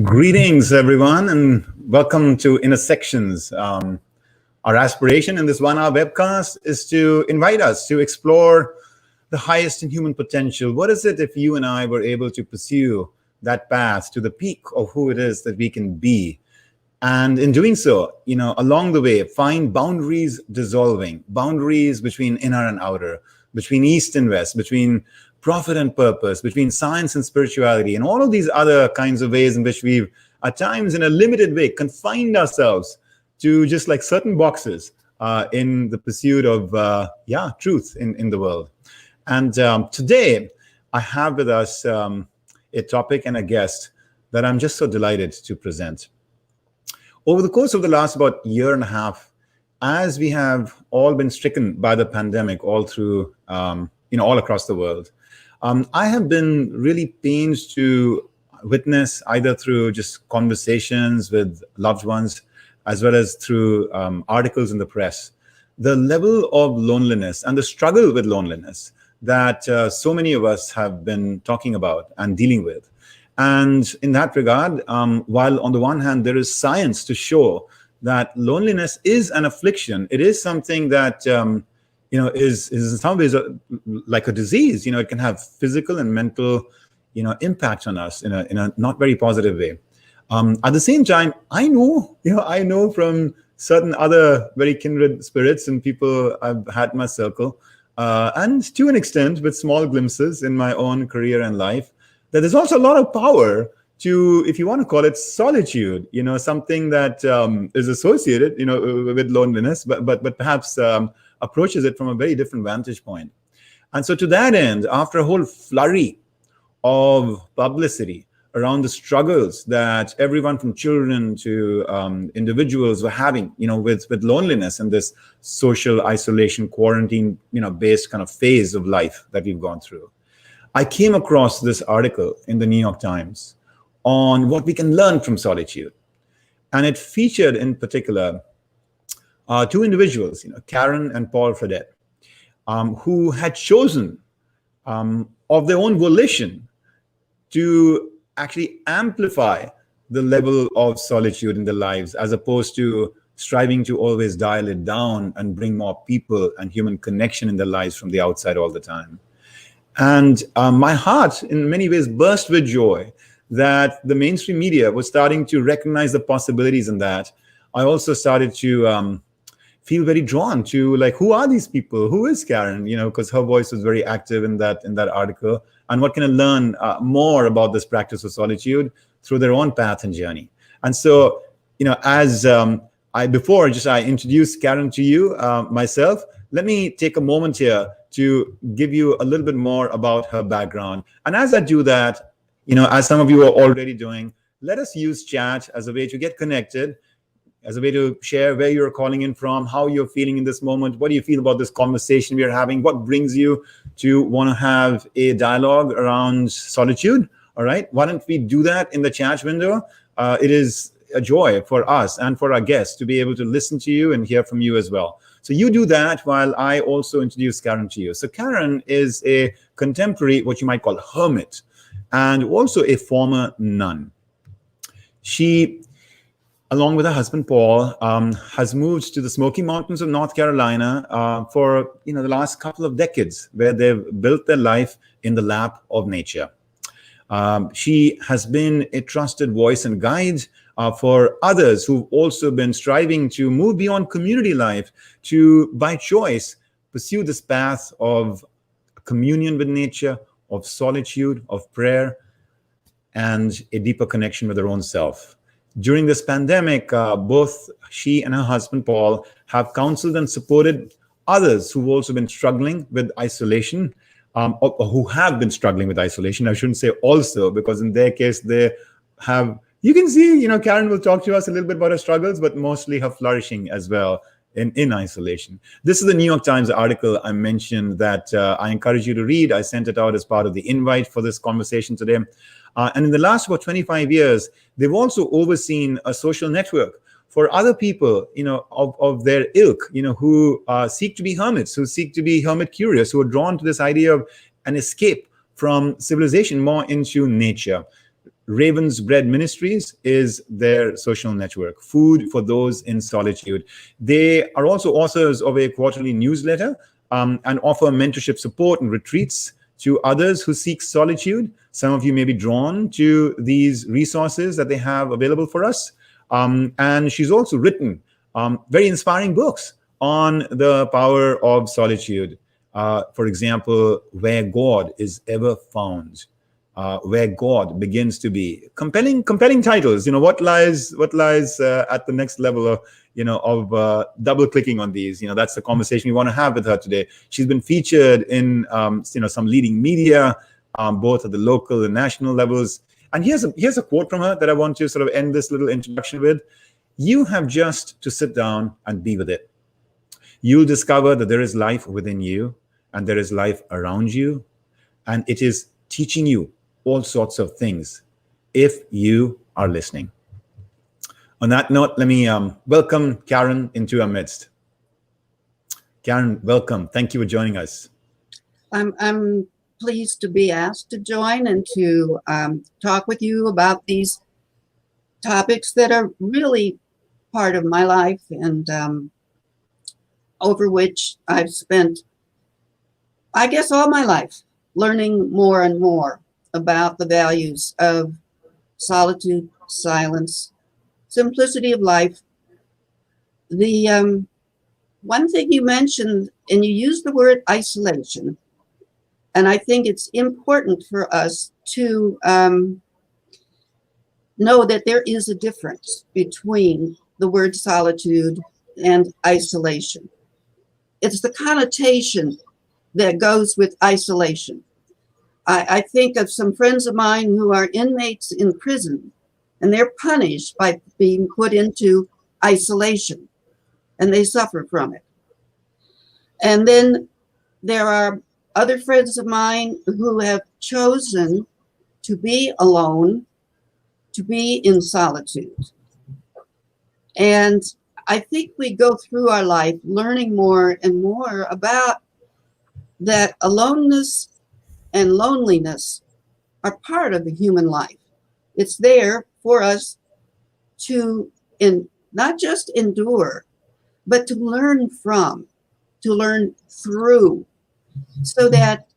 Greetings, everyone, and welcome to Intersections. Our aspiration in this one-hour webcast is to invite us to explore the highest in human potential. What is it if you and I were able to pursue that path to the peak of who it is that we can be? And in doing so, along the way, find boundaries dissolving, boundaries between inner and outer, between east and west, between profit and purpose, between science and spirituality, and all of these other kinds of ways in which we've, at times in a limited way, confined ourselves to just like certain boxes in the pursuit of, truth in the world. And today, I have with us a topic and a guest that I'm just so delighted to present. Over the course of the last about year and a half, as we have all been stricken by the pandemic all through, all across the world, I have been really pained to witness, either through just conversations with loved ones, as well as through articles in the press, the level of loneliness and the struggle with loneliness that so many of us have been talking about and dealing with. And in that regard, while on the one hand, there is science to show that loneliness is an affliction, it is something that is in some ways like a disease. It can have physical and mental, impact on us in a not very positive way. At the same time, I know from certain other very kindred spirits and people I've had in my circle, and to an extent with small glimpses in my own career and life, that there's also a lot of power to, if you want to call it, solitude. Something that is associated, with loneliness, but perhaps approaches it from a very different vantage point. And so to that end, after a whole flurry of publicity around the struggles that everyone from children to individuals were having, with loneliness and this social isolation, quarantine, based kind of phase of life that we've gone through, I came across this article in the New York Times on what we can learn from solitude. And it featured in particular two individuals, Karen and Paul Fredette, who had chosen of their own volition to actually amplify the level of solitude in their lives, as opposed to striving to always dial it down and bring more people and human connection in their lives from the outside all the time. And my heart in many ways burst with joy that the mainstream media was starting to recognize the possibilities in that. I also started to feel very drawn to, like, who are these people? Who is Karen? Because her voice was very active in that article. And what can I learn more about this practice of solitude through their own path and journey? And so, as I introduced Karen to you myself, let me take a moment here to give you a little bit more about her background. And as I do that, as some of you are already doing, let us use chat as a way to get connected, as a way to share where you're calling in from, how you're feeling in this moment, what do you feel about this conversation we're having, what brings you to want to have a dialogue around solitude. All right, why don't we do that in the chat window? It is a joy for us and for our guests to be able to listen to you and hear from you as well. So you do that while I also introduce Karen to you. So Karen is a contemporary, what you might call hermit, and also a former nun. She, along with her husband, Paul, has moved to the Smoky Mountains of North Carolina for the last couple of decades, where they've built their life in the lap of nature. She has been a trusted voice and guide for others who've also been striving to move beyond community life to, by choice, pursue this path of communion with nature, of solitude, of prayer, and a deeper connection with their own self. During this pandemic, both she and her husband, Paul, have counseled and supported others who've also been struggling with isolation, or who have been struggling with isolation. I shouldn't say also, because in their case, they have, you can see, Karen will talk to us a little bit about her struggles, but mostly her flourishing as well in isolation. This is the New York Times article I mentioned that I encourage you to read. I sent it out as part of the invite for this conversation today. And in the last about 25 years, they've also overseen a social network for other people, of their ilk, who seek to be hermits, who seek to be hermit curious, who are drawn to this idea of an escape from civilization more into nature. Raven's Bread Ministries is their social network, Food for Those in Solitude. They are also authors of a quarterly newsletter and offer mentorship support and retreats to others who seek solitude. Some of you may be drawn to these resources that they have available for us. And she's also written very inspiring books on the power of solitude. For example, Where God is Ever Found. Where God begins to be. Compelling titles. What lies at the next level of double clicking on these. That's the conversation we want to have with her today. She's been featured in some leading media, both at the local and national levels. And here's a quote from her that I want to sort of end this little introduction with. You have just to sit down and be with it. You'll discover that there is life within you and there is life around you, and it is teaching you all sorts of things if you are listening. On that note, let me welcome Karen into our midst. Karen, welcome. Thank you for joining us. I'm pleased to be asked to join and to talk with you about these topics that are really part of my life and over which I've spent, I guess, all my life learning more and more about the values of solitude, silence, simplicity of life. The one thing you mentioned, and you used the word isolation, and I think it's important for us to know that there is a difference between the word solitude and isolation. It's the connotation that goes with isolation. I think of some friends of mine who are inmates in prison, and they're punished by being put into isolation, and they suffer from it. And then there are other friends of mine who have chosen to be alone, to be in solitude. And I think we go through our life learning more and more about that aloneness and loneliness are part of the human life. It's there for us to not just endure, but to learn from, to learn through, so that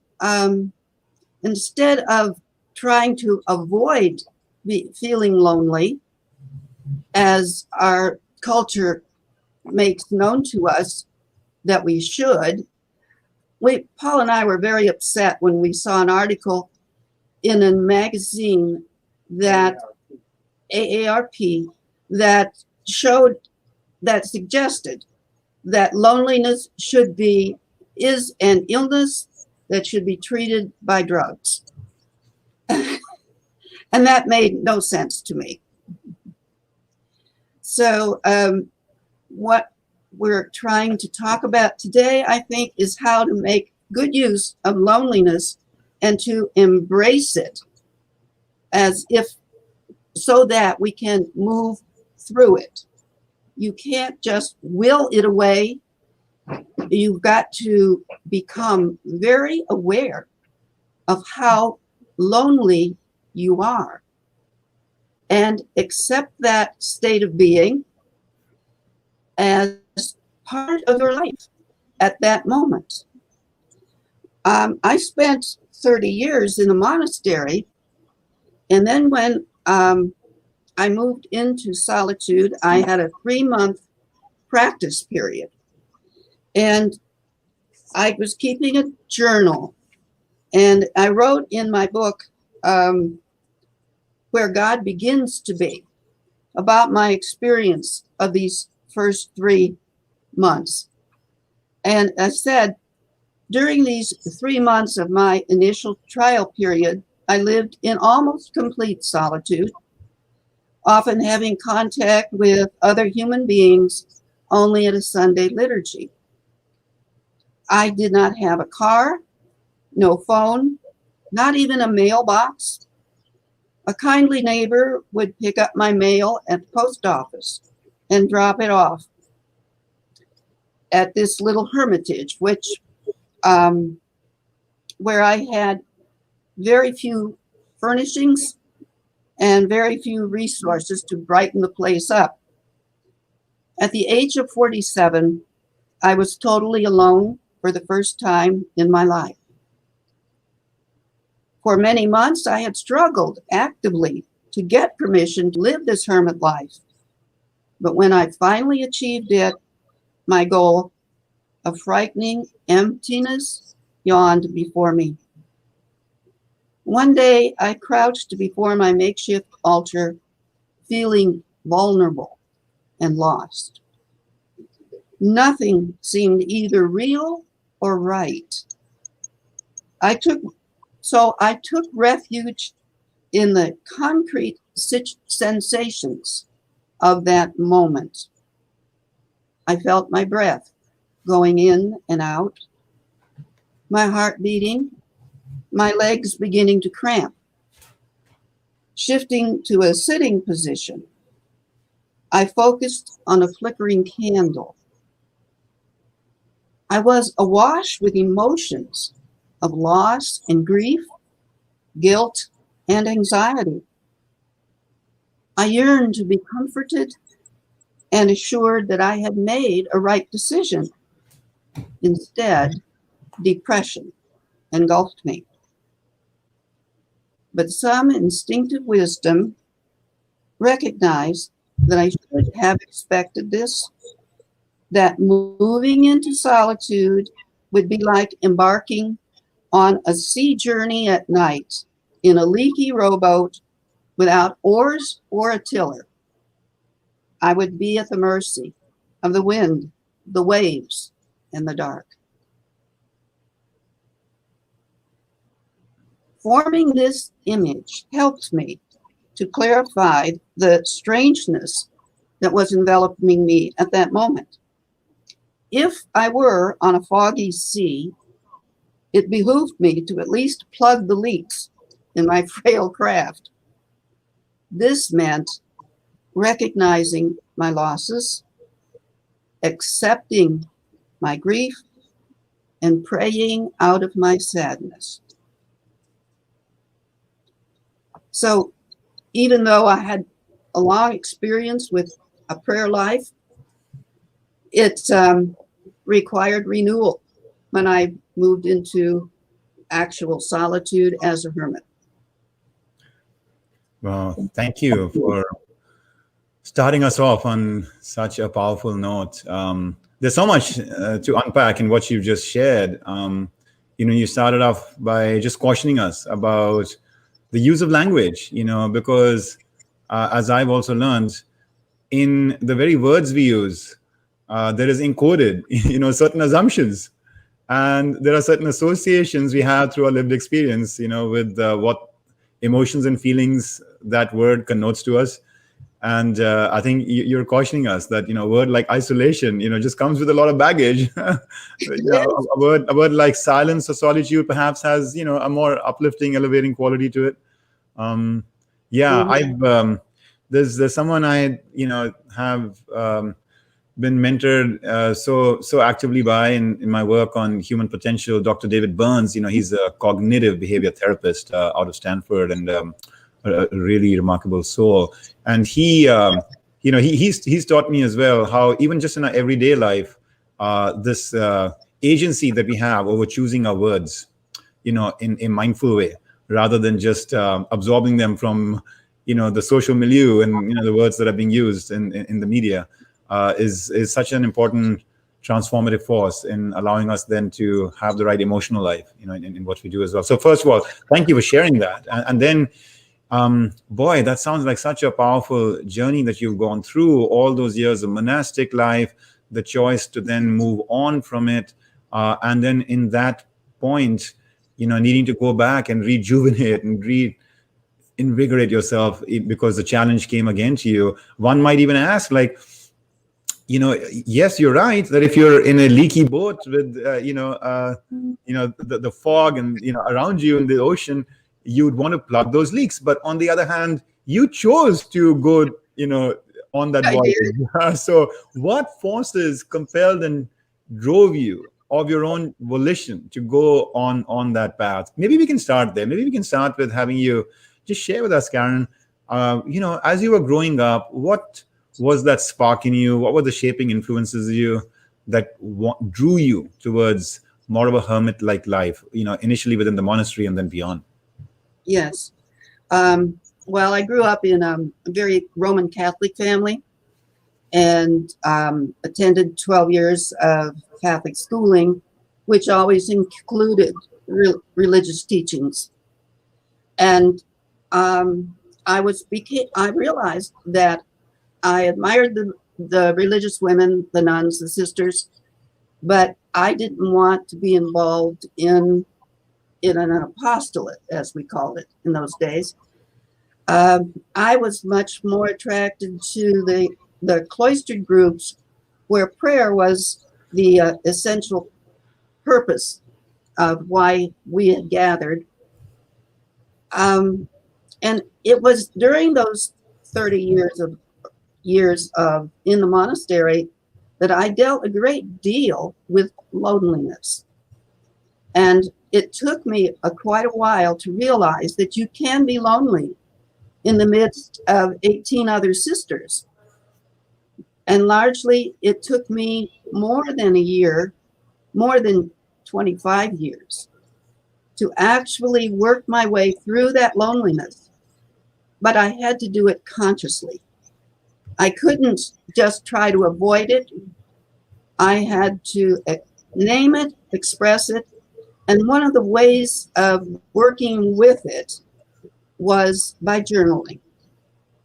instead of trying to avoid feeling lonely, as our culture makes known to us that we should, Paul and I were very upset when we saw an article in a magazine that AARP that suggested that loneliness is an illness that should be treated by drugs. And that made no sense to me. So what we're trying to talk about today, I think, is how to make good use of loneliness and to embrace it so that we can move through it. You can't just will it away. You've got to become very aware of how lonely you are and accept that state of being as part of your life at that moment. I spent 30 years in a monastery, and then when I moved into solitude, I had a 3-month practice period, and I was keeping a journal, and I wrote in my book Where God Begins to Be about my experience of these first 3 months. And I said, during these 3 months of my initial trial period, I lived in almost complete solitude, often having contact with other human beings only at a Sunday liturgy. I did not have a car, no phone, not even a mailbox. A kindly neighbor would pick up my mail at the post office and drop it off at this little hermitage, where I had very few furnishings and very few resources to brighten the place up. At the age of 47, I was totally alone for the first time in my life. For many months, I had struggled actively to get permission to live this hermit life. But when I finally achieved it, my goal, a frightening emptiness, yawned before me. One day, I crouched before my makeshift altar, feeling vulnerable and lost. Nothing seemed either real or right. I took refuge in the concrete sensations of that moment. I felt my breath going in and out, my heart beating, my legs beginning to cramp. Shifting to a sitting position, I focused on a flickering candle. I was awash with emotions of loss and grief, guilt and anxiety. I yearned to be comforted and assured that I had made a right decision. Instead, depression engulfed me. But some instinctive wisdom recognized that I should have expected this, that moving into solitude would be like embarking on a sea journey at night in a leaky rowboat without oars or a tiller. I would be at the mercy of the wind, the waves, and the dark. Forming this image helped me to clarify the strangeness that was enveloping me at that moment. If I were on a foggy sea, it behooved me to at least plug the leaks in my frail craft. This meant recognizing my losses, accepting my grief, and praying out of my sadness. So even though I had a long experience with a prayer life, it required renewal when I moved into actual solitude as a hermit. Well, thank you for starting us off on such a powerful note. There's so much to unpack in what you just shared. You started off by just cautioning us about the use of language, because as I've also learned, in the very words we use, there is encoded, certain assumptions. And there are certain associations we have through our lived experience, with what emotions and feelings that word connotes to us. And I think you're cautioning us that, a word like isolation, just comes with a lot of baggage. A word like silence or solitude perhaps has, a more uplifting, elevating quality to it. I've there's someone I, have been mentored so actively by in my work on human potential, Dr. David Burns. He's a cognitive behavior therapist out of Stanford, and a really remarkable soul. And he's taught me as well how even just in our everyday life, this agency that we have over choosing our words, in a mindful way, rather than just absorbing them from, the social milieu and, the words that are being used in the media, is such an important transformative force in allowing us then to have the right emotional life, in what we do as well. So first of all, thank you for sharing that. And then, boy, that sounds like such a powerful journey that you've gone through, all those years of monastic life, the choice to then move on from it. And then in that point, needing to go back and rejuvenate and reinvigorate yourself because the challenge came again to you. One might even ask, like, yes, you're right that if you're in a leaky boat with, the fog and, around you in the ocean, you'd want to plug those leaks. But on the other hand, you chose to go, on that voyage. So what forces compelled and drove you of your own volition to go on that path? Maybe we can start there. Maybe we can start with having you just share with us, Karen, as you were growing up, what was that spark in you? What were the shaping influences you that drew you towards more of a hermit-like life, initially within the monastery and then beyond? Yes. Well, I grew up in a very Roman Catholic family and attended 12 years of Catholic schooling, which always included religious teachings. And I realized that I admired the religious women, the nuns, the sisters, but I didn't want to be involved in an apostolate, as we called it in those days. I was much more attracted to the cloistered groups where prayer was the essential purpose of why we had gathered. And it was during those 30 years of in the monastery that I dealt a great deal with loneliness. And it took me quite a while to realize that you can be lonely in the midst of 18 other sisters. And largely, it took me more than a year, more than 25 years, to actually work my way through that loneliness. But I had to do it consciously. I couldn't just try to avoid it. I had to name it, express it. And one of the ways of working with it was by journaling,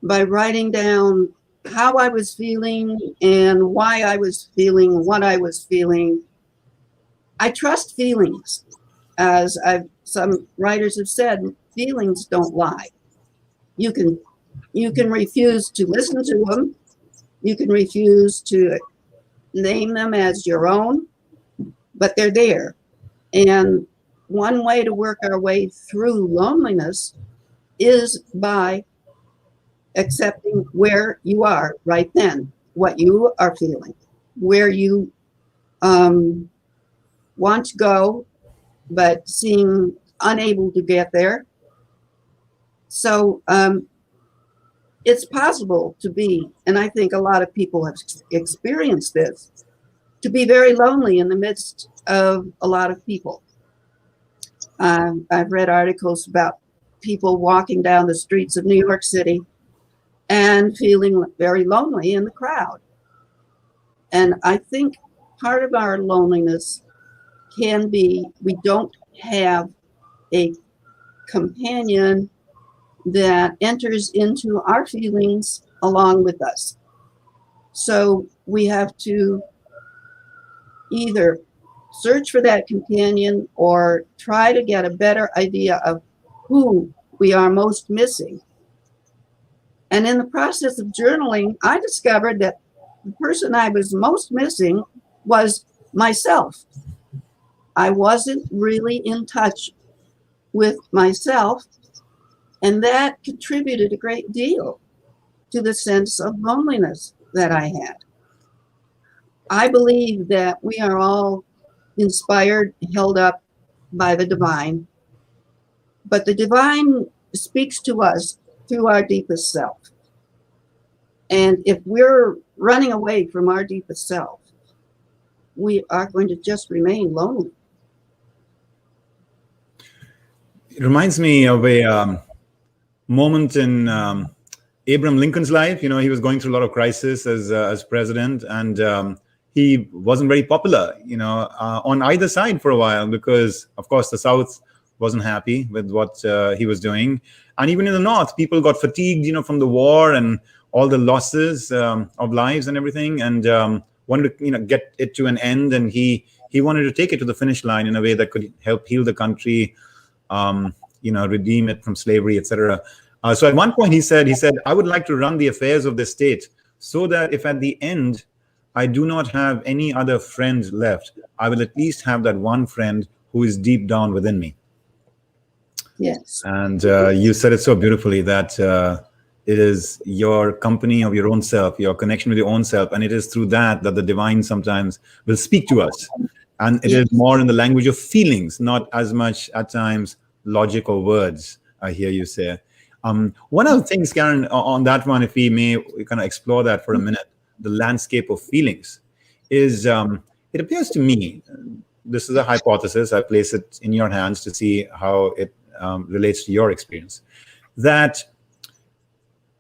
by writing down how I was feeling and why I was feeling what I was feeling. I trust feelings. As some writers have said, feelings don't lie. You can refuse to listen to them. You can refuse to name them as your own, but they're there. And one way to work our way through loneliness is by accepting where you are right then, what you are feeling, where you want to go, but seem unable to get there. So it's possible to be, and I think a lot of people have experienced this, to be very lonely in the midst of a lot of people. I've read articles about people walking down the streets of New York City and feeling very lonely in the crowd. And I think part of our loneliness can be we don't have a companion that enters into our feelings along with us. So we have to either search for that companion or try to get a better idea of who we are most missing. And in the process of journaling, I discovered that the person I was most missing was myself. I wasn't really in touch with myself, and that contributed a great deal to the sense of loneliness that I had. I believe that we are all inspired, held up by the divine, but the divine speaks to us through our deepest self. And if we're running away from our deepest self, we are going to just remain lonely. It reminds me of a moment in Abraham Lincoln's life. He was going through a lot of crisis as president, and he wasn't very popular, on either side for a while, because, of course, the South wasn't happy with what he was doing. And even in the North, people got fatigued, from the war and all the losses of lives and everything, and wanted to, get it to an end. And he wanted to take it to the finish line in a way that could help heal the country, redeem it from slavery, etc. So at one point he said, I would like to run the affairs of the state so that if at the end I do not have any other friend left, I will at least have that one friend who is deep down within me. Yes. And you said it so beautifully that it is your company of your own self, your connection with your own self. And it is through that the divine sometimes will speak to us. And it is more in the language of feelings, not as much at times logic or words, I hear you say. One of the things, Karen, on that one, if we may kind of explore that for a minute, the landscape of feelings, is it appears to me, this is a hypothesis, I place it in your hands to see how it relates to your experience, that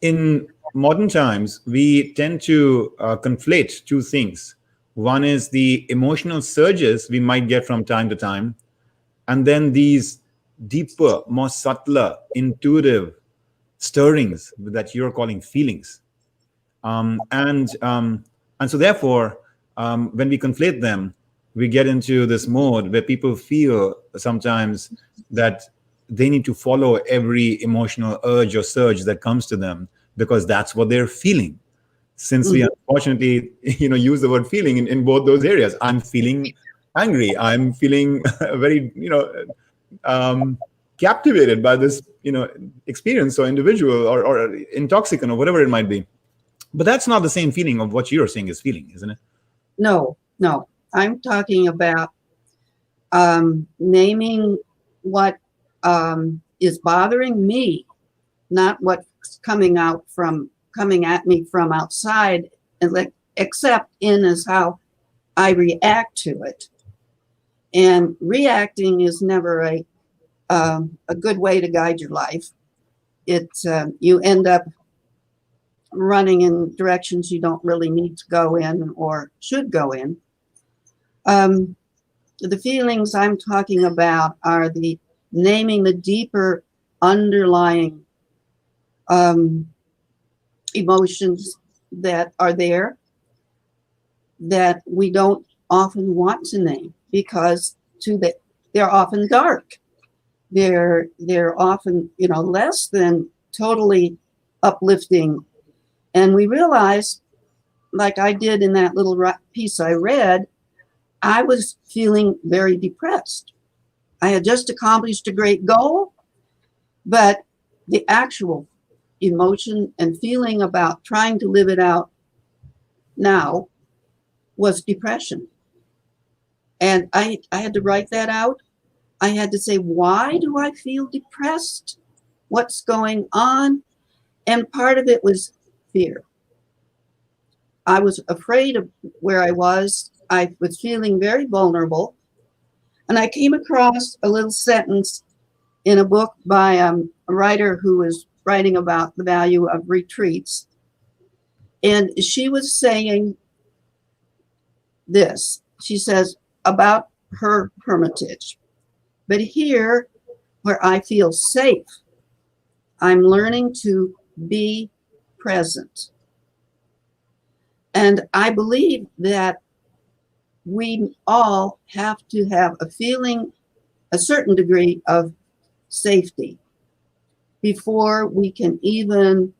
in modern times, we tend to conflate two things. One is the emotional surges we might get from time to time, and then these deeper, more subtler, intuitive stirrings that you're calling feelings. And so therefore, when we conflate them, we get into this mode where people feel sometimes that they need to follow every emotional urge or surge that comes to them because that's what they're feeling. Since we unfortunately, use the word feeling in both those areas. I'm feeling angry. I'm feeling very, captivated by this, experience or individual or intoxicant or whatever it might be. But that's not the same feeling of what you're saying is feeling, isn't it? No. I'm talking about naming what is bothering me, not what's coming at me from outside, except in as how I react to it. And reacting is never a good way to guide your life. It's you end up running in directions you don't really need to go in or should go in. The feelings I'm talking about are the naming the deeper underlying emotions that are there that we don't often want to name because they're often dark. They're often, less than totally uplifting. And we realize, like I did in that little piece I read, I was feeling very depressed. I had just accomplished a great goal, but the actual emotion and feeling about trying to live it out now was depression. And I had to write that out. I had to say, why do I feel depressed? What's going on? And part of it was fear. I was afraid of where I was. I was feeling very vulnerable. And I came across a little sentence in a book by a writer who was writing about the value of retreats. And she was saying this. She says about her hermitage. But here, where I feel safe, I'm learning to be present. And I believe that we all have to have a feeling, a certain degree of safety before we can even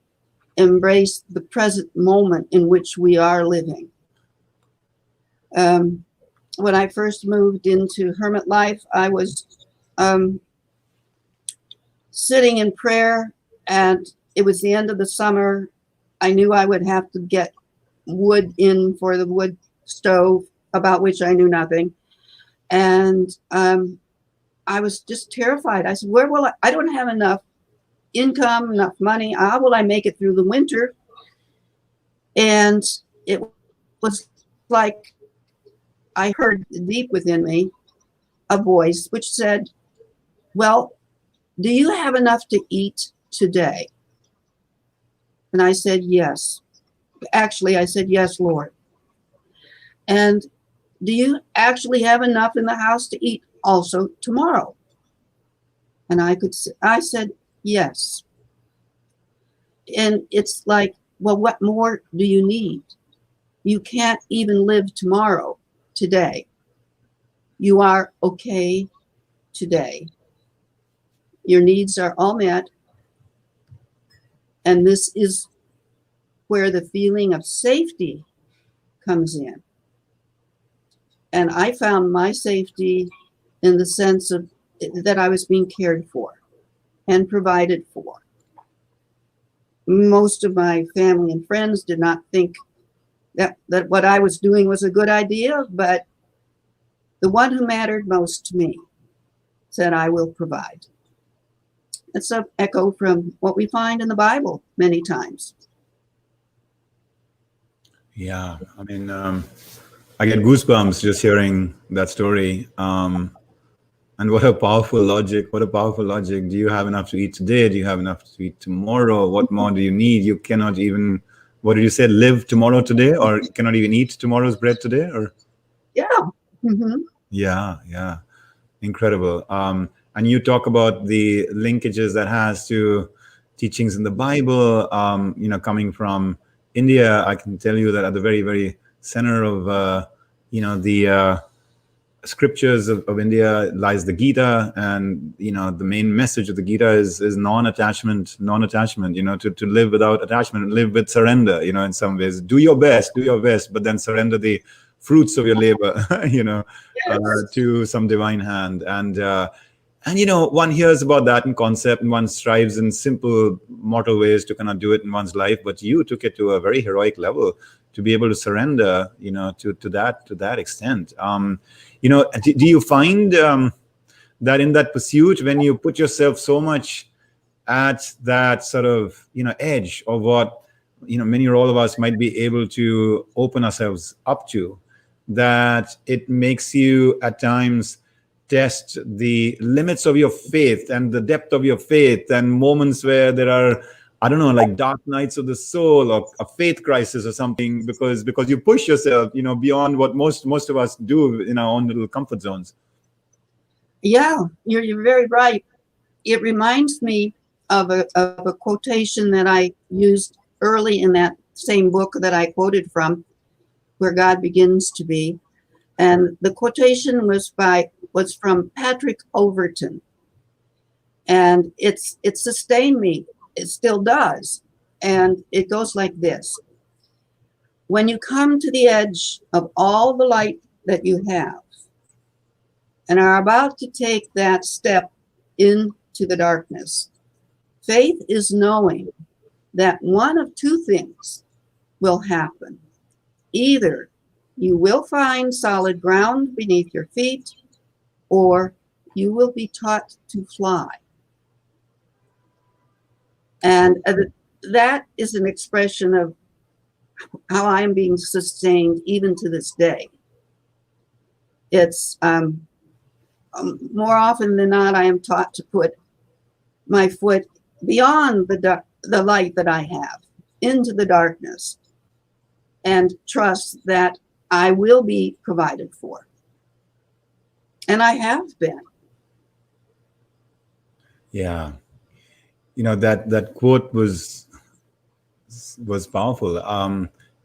embrace the present moment in which we are living. When I first moved into hermit life, I was sitting in prayer, and it was the end of the summer. I knew I would have to get wood in for the wood stove, about which I knew nothing. And I was just terrified. I said, where will I don't have enough income, enough money. How will I make it through the winter? And it was like I heard deep within me a voice which said, well, do you have enough to eat today? And I said, yes. Actually, I said, yes, Lord. And do you actually have enough in the house to eat also tomorrow? And I said, yes. And it's like, well, what more do you need? You can't even live tomorrow, today. You are okay today. Your needs are all met. And this is where the feeling of safety comes in. And I found my safety in the sense of that I was being cared for and provided for. Most of my family and friends did not think that what I was doing was a good idea, but the one who mattered most to me said, I will provide. It's an echo from what we find in the Bible many times. Yeah, I mean, I get goosebumps just hearing that story. And what a powerful logic. What a powerful logic. Do you have enough to eat today? Do you have enough to eat tomorrow? What more do you need? You cannot even, what did you say, live tomorrow today? Or you cannot even eat tomorrow's bread today? Or Yeah. Mm-hmm. yeah. Incredible. And you talk about the linkages that has to teachings in the Bible, coming from India. I can tell you that at the very, very center of, the scriptures of India lies the Gita, and the main message of the Gita is non-attachment, to live without attachment, live with surrender. In some ways, do your best, but then surrender the fruits of your labor, to some divine hand. And one hears about that in concept, and one strives in simple mortal ways to kind of do it in one's life. But you took it to a very heroic level to be able to surrender, to that extent. Do you find that in that pursuit, when you put yourself so much at that sort of edge of what many or all of us might be able to open ourselves up to, that it makes you at times test the limits of your faith and the depth of your faith, and moments where there are, I don't know, like dark nights of the soul or a faith crisis or something, because you push yourself, beyond what most of us do in our own little comfort zones. Yeah, you're very right. It reminds me of a quotation that I used early in that same book that I quoted from, Where God Begins to Be. And the quotation was from Patrick Overton. And it sustained me. It still does. And it goes like this. When you come to the edge of all the light that you have and are about to take that step into the darkness, faith is knowing that one of two things will happen. Either you will find solid ground beneath your feet, or you will be taught to fly. And that is an expression of how I am being sustained even to this day. It's more often than not, I am taught to put my foot beyond the light that I have into the darkness, and trust that I will be provided for. And I have been. Yeah. That quote was powerful.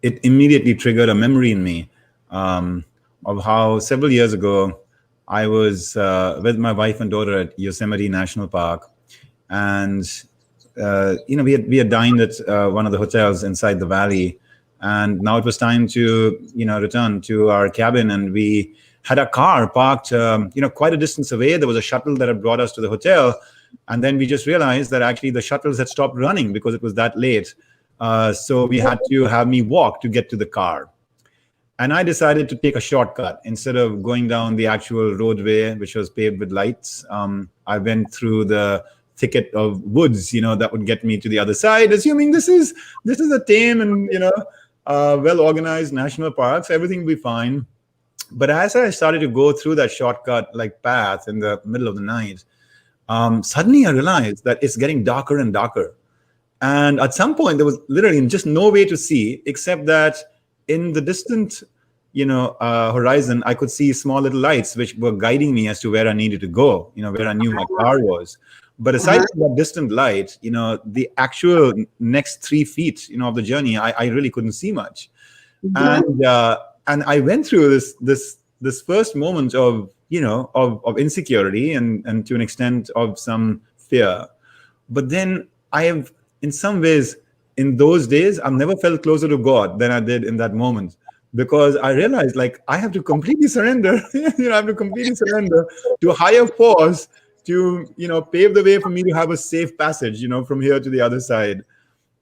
It immediately triggered a memory in me of how several years ago I was with my wife and daughter at Yosemite National Park, and we had dined at one of the hotels inside the valley, and now it was time to return to our cabin, and we had a car parked quite a distance away. There was a shuttle that had brought us to the hotel, and then we just realized that actually the shuttles had stopped running because it was that late. So we had to have me walk to get to the car. And I decided to take a shortcut. Instead of going down the actual roadway, which was paved with lights, I went through the thicket of woods, that would get me to the other side, assuming this is a tame and, well-organized national park, so everything will be fine. But as I started to go through that shortcut like path in the middle of the night, suddenly I realized that it's getting darker and darker. And at some point, there was literally just no way to see, except that in the distant, horizon, I could see small little lights which were guiding me as to where I needed to go, where I knew my car was. But aside from that distant light, the actual next 3 feet, of the journey, I really couldn't see much. Mm-hmm. And I went through this first moment of insecurity and to an extent of some fear. But then I have, in some ways, in those days, I've never felt closer to God than I did in that moment, because I realized, like, I have to completely surrender. I have to completely surrender to a higher force to, pave the way for me to have a safe passage, from here to the other side.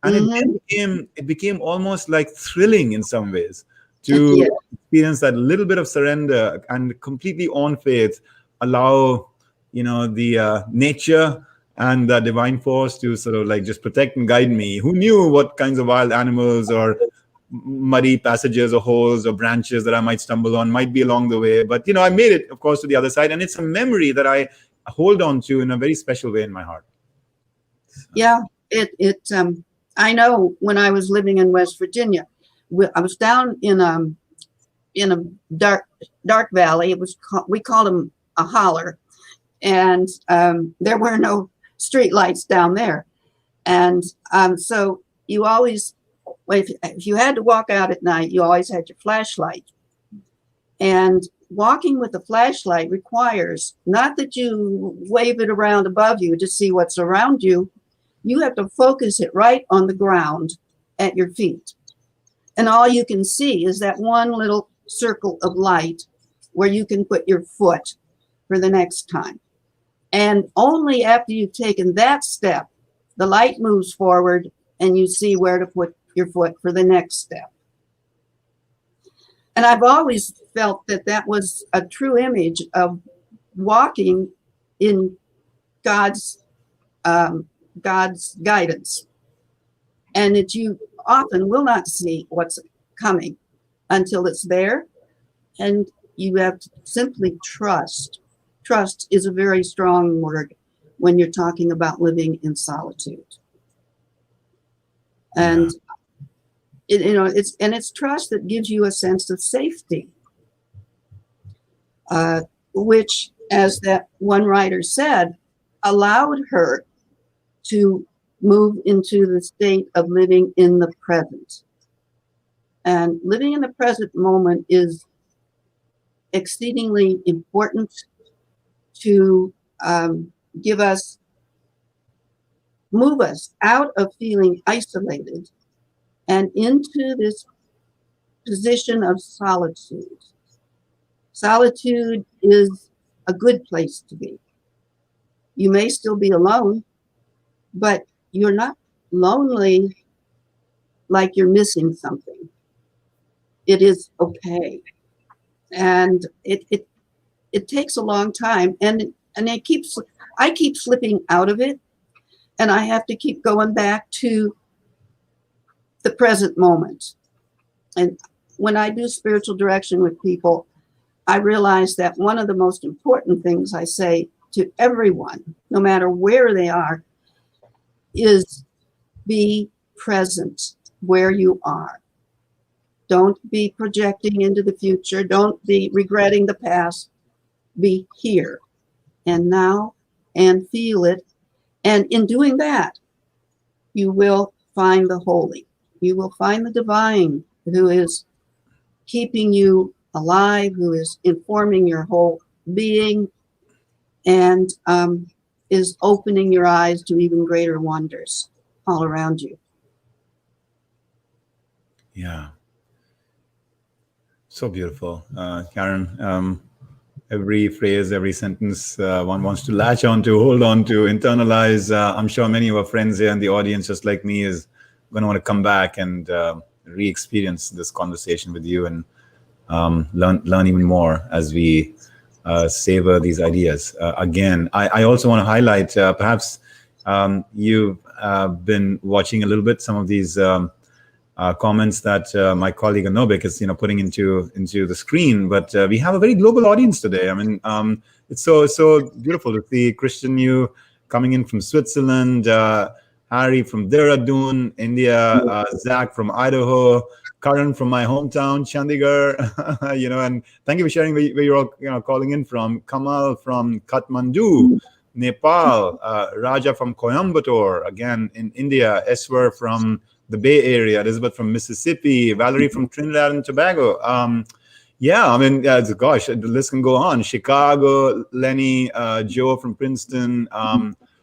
And it became almost like thrilling in some ways to experience that little bit of surrender and completely on faith, allow, the nature and that divine force to sort of like just protect and guide me. Who knew what kinds of wild animals or muddy passages or holes or branches that I might stumble on might be along the way. But, I made it, of course, to the other side. And it's a memory that I hold on to in a very special way in my heart. Yeah, I know when I was living in West Virginia, I was down in a dark valley. We called them a holler, and there were no street lights down there. And so you always, if you had to walk out at night, you always had your flashlight. And walking with a flashlight requires not that you wave it around above you to see what's around you. You have to focus it right on the ground at your feet. And all you can see is that one little circle of light where you can put your foot for the next time. And only after you've taken that step, the light moves forward and you see where to put your foot for the next step. And I've always felt that that was a true image of walking in God's guidance, and that you often will not see what's coming until it's there, and you have to simply trust. Trust is a very strong word when you're talking about living in solitude. And it's trust that gives you a sense of safety, which, as that one writer said, allowed her to move into the state of living in the present. And living in the present moment is exceedingly important to move us out of feeling isolated and into this position of solitude. Solitude is a good place to be. You may still be alone, but you're not lonely like you're missing something. It is okay. And it takes a long time, and I keep slipping out of it, and I have to keep going back to the present moment. And when I do spiritual direction with people, I realize that one of the most important things I say to everyone, no matter where they are, is be present where you are. Don't be projecting into the future. Don't be regretting the past. Be here and now and feel it. And in doing that, you will find the holy. You will find the divine who is keeping you alive, who is informing your whole being, and is opening your eyes to even greater wonders all around you. Yeah. So beautiful. Karen, every phrase, every sentence one wants to latch on to, hold on to, internalize. I'm sure many of our friends here in the audience, just like me, is going to want to come back and re-experience this conversation with you and learn even more as we savor these ideas. Again, I also want to highlight, perhaps you've been watching a little bit some of these comments that my colleague Anobik is putting into the screen, but we have a very global audience today. I mean, it's so beautiful to see Christian Yu coming in from Switzerland, Harry from Dehradun, India, Zach from Idaho, Karan from my hometown, Chandigarh, and thank you for sharing where you're all calling in from. Kamal from Kathmandu, Nepal, Raja from Coimbatore, again in India, Eswar from the Bay Area, Elizabeth from Mississippi, Valerie from Trinidad and Tobago. Gosh, the list can go on. Chicago, Lenny, Joe from Princeton,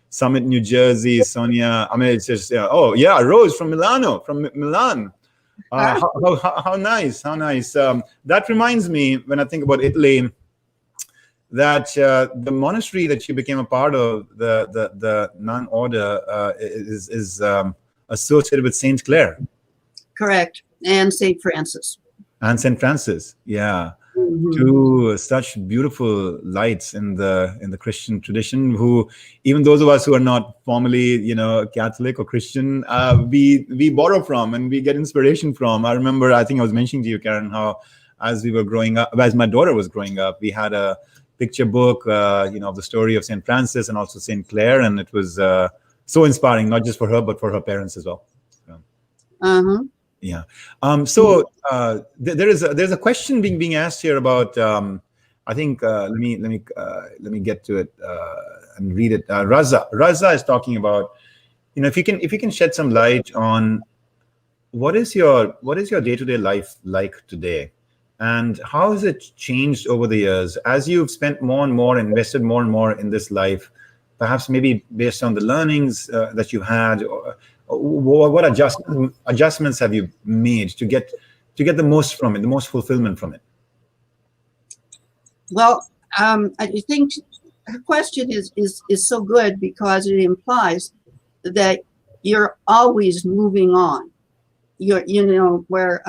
Summit, New Jersey, Sonia. I mean, it's just, Rose from Milan. How nice, how nice. That reminds me, when I think about Italy, that the monastery that you became a part of, the nun order, is associated with Saint Clare. Correct. And Saint Francis. And Saint Francis, yeah. two such beautiful lights in the Christian tradition, who even those of us who are not formally, Catholic or Christian, we borrow from and we get inspiration from. I remember, I think I was mentioning to you, Karen, how as we were growing up, as my daughter was growing up, we had a picture book, of the story of St. Francis and also St. Clare, and it was so inspiring, not just for her, but for her parents as well. So. Yeah. There's a question being asked here about. I think let me get to it and read it. Raza is talking about, if you can shed some light on what is your day-to-day life like today, and how has it changed over the years as you've spent more and more, invested more and more in this life, perhaps maybe based on the learnings that you had, or what adjustments have you made to get the most from it, the most fulfillment from it? Well, I think her question is so good because it implies that you're always moving on. Where,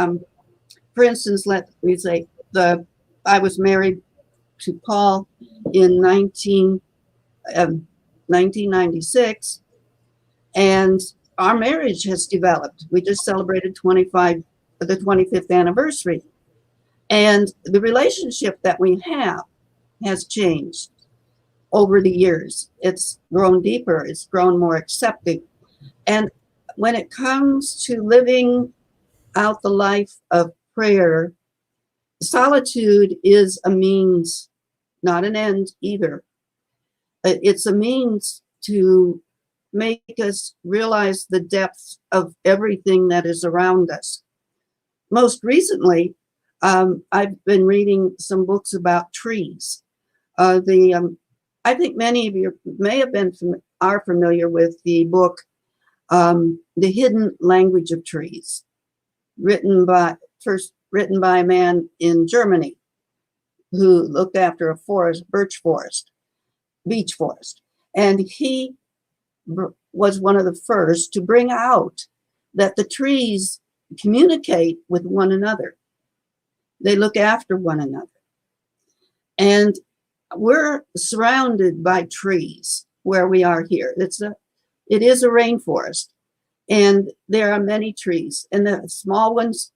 for instance, let me say I was married to Paul in 1996, and our marriage has developed. We just celebrated the 25th anniversary. And the relationship that we have has changed over the years. It's grown deeper. It's grown more accepting. And when it comes to living out the life of prayer, solitude is a means, not an end either. It's a means to make us realize the depth of everything that is around us. Most recently, I've been reading some books about trees. I think many of you may have are familiar with the book, The Hidden Language of Trees, written by a man in Germany who looked after a beech forest. And he was one of the first to bring out that the trees communicate with one another. They look after one another. And we're surrounded by trees where we are here. It is a rainforest, and there are many trees, and the small ones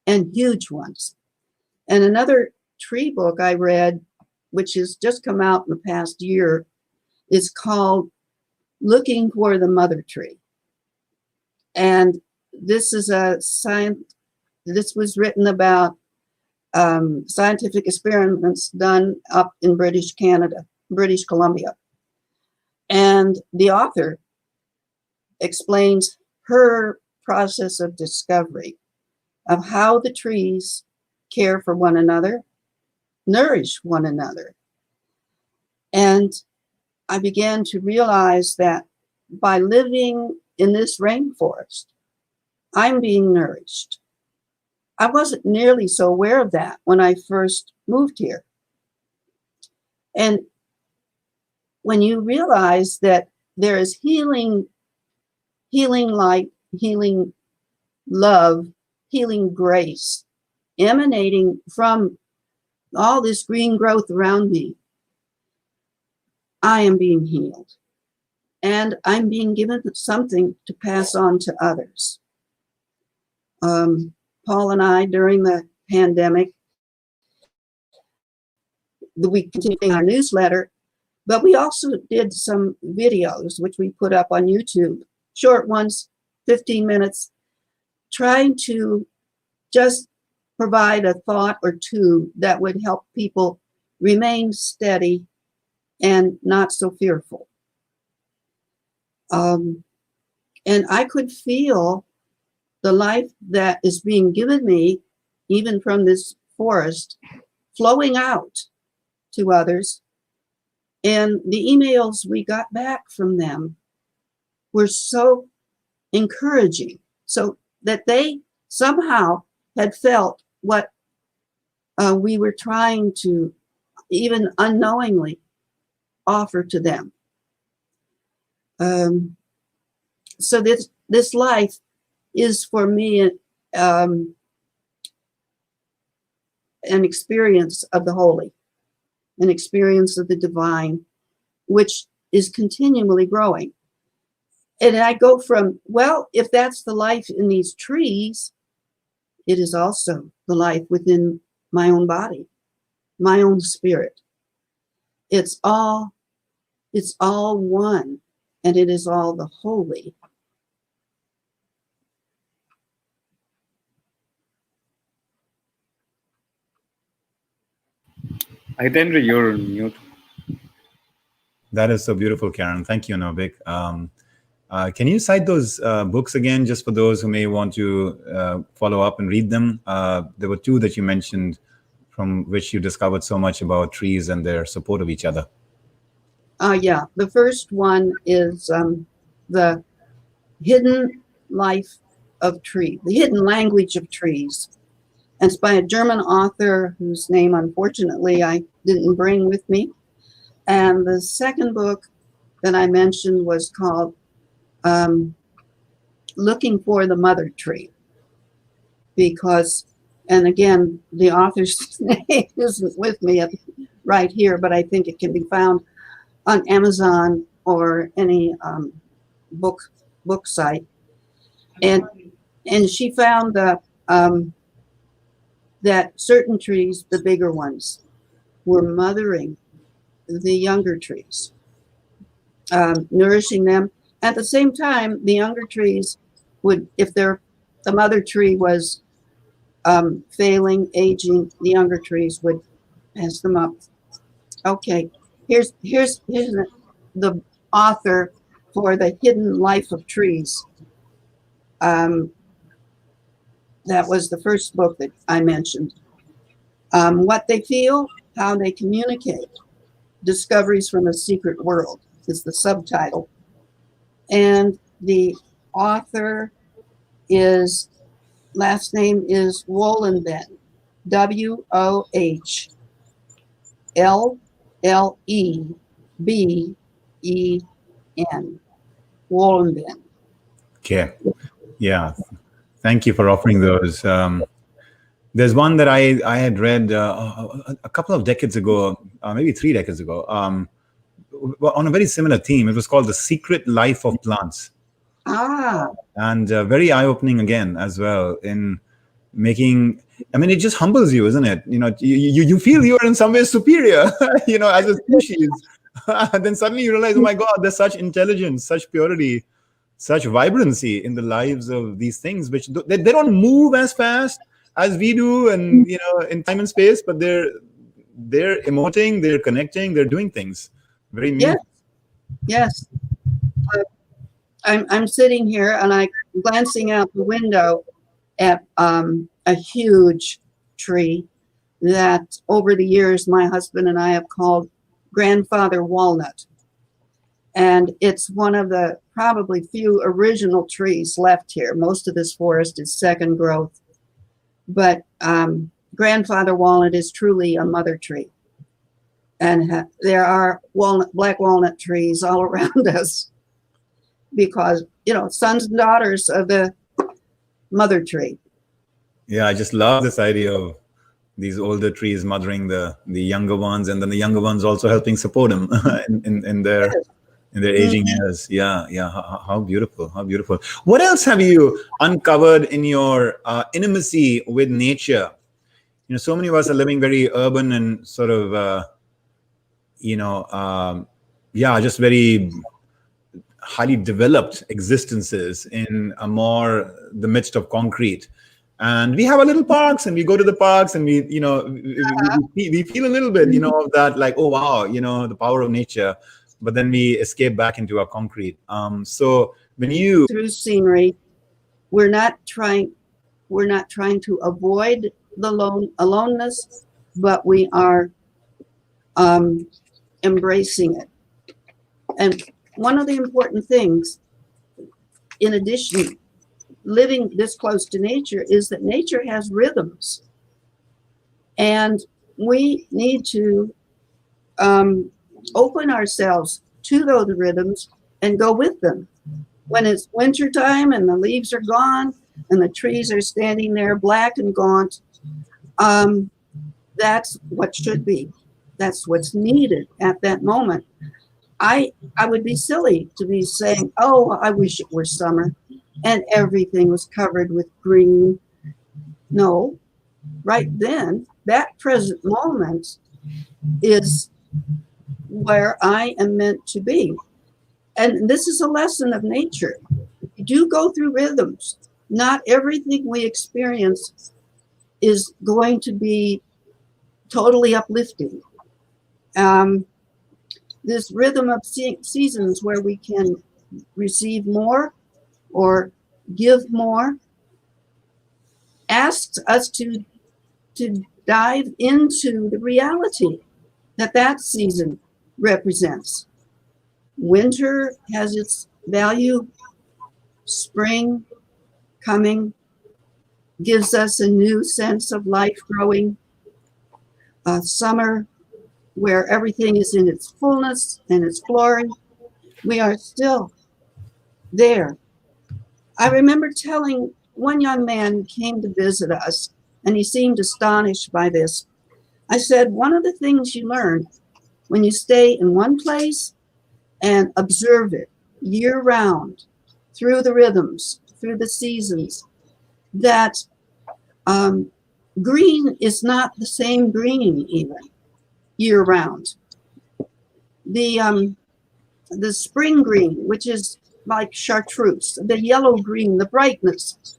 and huge ones. And another tree book I read, which has just come out in the past year, is called Looking for the Mother Tree. And this is this was written about scientific experiments done up in British Columbia. And the author explains her process of discovery of how the trees care for one another, nourish one another. And I began to realize that by living in this rainforest, I'm being nourished. I wasn't nearly so aware of that when I first moved here. And when you realize that there is healing light, healing love, healing grace emanating from all this green growth around me, I am being healed. And I'm being given something to pass on to others. Paul and I, during the pandemic, we continued our newsletter, but we also did some videos, which we put up on YouTube, short ones, 15 minutes, trying to just provide a thought or two that would help people remain steady and not so fearful. And I could feel the life that is being given me, even from this forest, flowing out to others. And the emails we got back from them were so encouraging, so that they somehow had felt what we were trying to, even unknowingly, offer to them. So this life is for me an experience of the holy, an experience of the divine, which is continually growing. And I go from, well, if that's the life in these trees, it is also the life within my own body, my own spirit. It's all one, and it is all the holy. Hitendra, you're mute. That is so beautiful, Karen. Thank you, Novik. Can you cite those books again, just for those who may want to follow up and read them? There were two that you mentioned from which you discovered so much about trees and their support of each other. Yeah, the first one is the hidden life of tree, the hidden language of trees. And it's by a German author whose name, unfortunately, I didn't bring with me. And the second book that I mentioned was called Looking for the Mother Tree. Because, and again, the author's name isn't with me right here, but I think it can be found on Amazon or any book site. And she found that certain trees, the bigger ones, were mothering the younger trees, nourishing them. At the same time, the younger trees would, if the mother tree was failing, aging, the younger trees would pass them up. Okay, here's the author for The Hidden Life of Trees. That was the first book that I mentioned. What They Feel, How They Communicate, Discoveries from a Secret World is the subtitle. And the author is, last name is Wohlenben, Wohlleben, Wohlenben. Okay. Yeah. Thank you for offering those. There's one that I had read a couple of decades ago, maybe 3 decades ago, on a very similar theme. It was called The Secret Life of Plants. And very eye-opening again as well in making, I mean, it just humbles you, isn't it? You know, you feel you're in some way superior, you know, as a species. And then suddenly you realize, oh my God, there's such intelligence, such purity, such vibrancy in the lives of these things, which they don't move as fast as we do, and you know, in time and space, but they're emoting, they're connecting, they're doing things very meaningful. Yes. I'm sitting here and I'm glancing out the window at a huge tree that over the years my husband and I have called Grandfather Walnut. And it's one of the probably few original trees left here. Most of this forest is second growth. But Grandfather Walnut is truly a mother tree. And there are black walnut trees all around us because, you know, sons and daughters of the mother tree. Yeah, I just love this idea of these older trees mothering the younger ones, and then the younger ones also helping support them in their aging years. Yeah. How beautiful. How beautiful. What else have you uncovered in your intimacy with nature? You know, so many of us are living very urban and sort of, just very highly developed existences in the midst of concrete. And we have our little parks, and we go to the parks, and we feel a little bit, you know, of that, like, oh wow, you know, the power of nature. But then we escape back into our concrete. So when you through scenery, we're not trying to avoid the aloneness, but we are embracing it. And one of the important things, in addition, living this close to nature, is that nature has rhythms, and we need to open ourselves to those rhythms and go with them. When it's wintertime and the leaves are gone and the trees are standing there black and gaunt, That's what should be. That's what's needed at that moment. I would be silly to be saying, oh, I wish it were summer and everything was covered with green. No, right then, that present moment is where I am meant to be. And this is a lesson of nature. You do go through rhythms. Not everything we experience is going to be totally uplifting. This rhythm of seasons where we can receive more or give more asks us to dive into the reality that season represents. Winter has its value. Spring coming gives us a new sense of life growing. Summer, where everything is in its fullness and its glory, we are still there. I remember telling one young man who came to visit us, and he seemed astonished by this. I said, one of the things you learn when you stay in one place and observe it year round, through the rhythms, through the seasons, that green is not the same green even year round. The spring green, which is like chartreuse, the yellow green, the brightness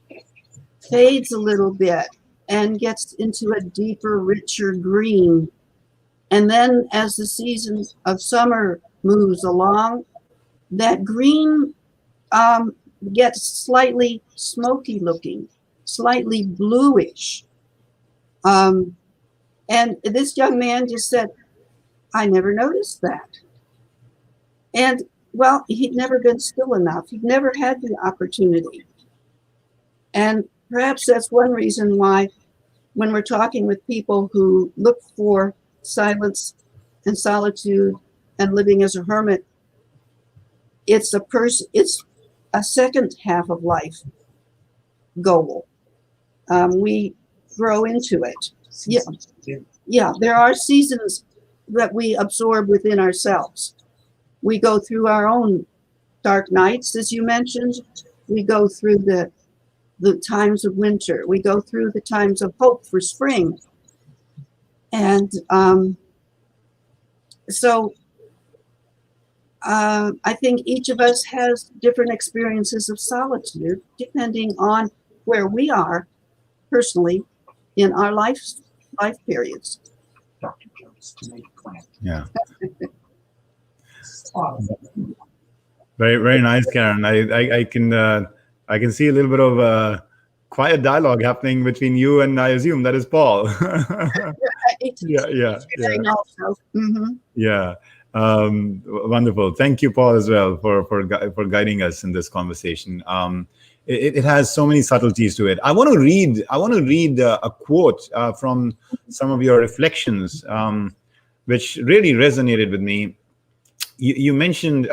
fades a little bit and gets into a deeper, richer green. And then as the season of summer moves along, that green gets slightly smoky looking, slightly bluish. And this young man just said, I never noticed that. And well, he'd never been still enough. He'd never had the opportunity. And perhaps that's one reason why when we're talking with people who look for silence and solitude and living as a hermit, it's a second half of life goal. We grow into it. Yeah, there are seasons that we absorb within ourselves. We go through our own dark nights, as you mentioned. We go through the times of winter. We go through the times of hope for spring. And so I think each of us has different experiences of solitude depending on where we are personally in our life periods. Yeah. Very, very nice, Karen. I can see a little bit of quiet dialogue happening between you and I assume that is Paul. Yeah. Mm-hmm. Yeah. Wonderful. Thank you, Paul, as well for guiding us in this conversation. It has so many subtleties to it. I want to read a quote from some of your reflections, which really resonated with me. You mentioned,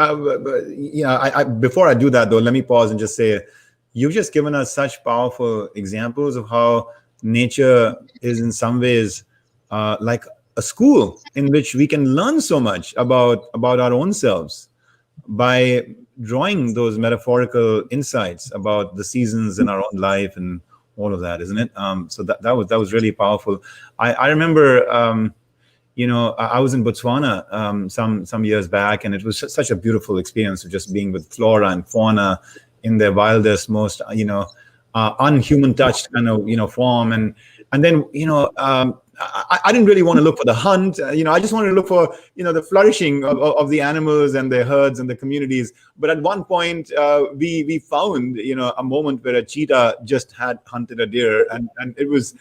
before I do that though, let me pause and just say, you've just given us such powerful examples of how nature is in some ways like a school in which we can learn so much about our own selves by drawing those metaphorical insights about the seasons in our own life and all of that, isn't it? So that was really powerful. I remember, I was in Botswana some years back, and it was such a beautiful experience of just being with flora and fauna in their wildest, most unhuman touched kind of form, and then I didn't really want to look for the hunt. I just wanted to look for the flourishing of the animals and their herds and the communities. But at one point, we found a moment where a cheetah just had hunted a deer, and it was